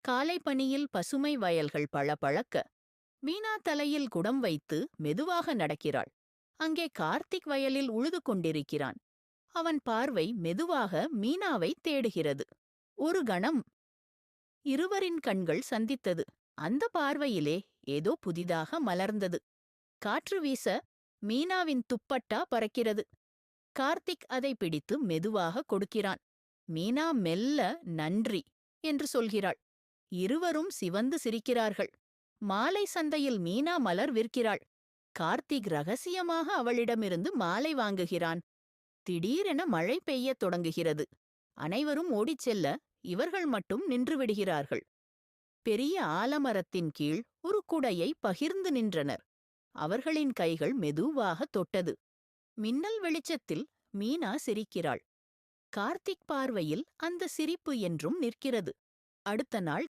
காலை பனியில் பசுமை வயல்கள் பளபளக்க மீனா தலையில் குடம் வைத்து மெதுவாக நடக்கிறாள். அங்கே கார்த்திக் வயலில் உழுது கொண்டிருக்கிறான். அவன் பார்வை மெதுவாக மீனாவை தேடுகிறது. ஒரு கணம் இருவரின் கண்கள் சந்தித்தது. அந்த பார்வையிலே ஏதோ புதிதாக மலர்ந்தது. காற்று வீச மீனாவின் துப்பட்டா பறக்கிறது. கார்த்திக் அதை பிடித்து மெதுவாக கொடுக்கிறான். மீனா மெல்ல நன்றி என்று சொல்கிறாள். இருவரும் சிவந்து சிரிக்கிறார்கள். மாலை சந்தையில் மீனா மலர் விற்கிறாள். கார்த்திக் ரகசியமாக அவளிடமிருந்து மாலை வாங்குகிறான். திடீரென மழை பெய்யத் தொடங்குகிறது. அனைவரும் ஓடிச் செல்ல இவர்கள் மட்டும் நின்றுவிடுகிறார்கள். பெரிய ஆலமரத்தின் கீழ் ஒரு குடையை பகிர்ந்து நின்றனர். அவர்களின் கைகள் மெதுவாக தொட்டது. மின்னல் வெளிச்சத்தில் மீனா சிரிக்கிறாள். கார்த்திக் பார்வையில் அந்த சிரிப்பு என்றும் நிற்கிறது. அடுத்த நாள்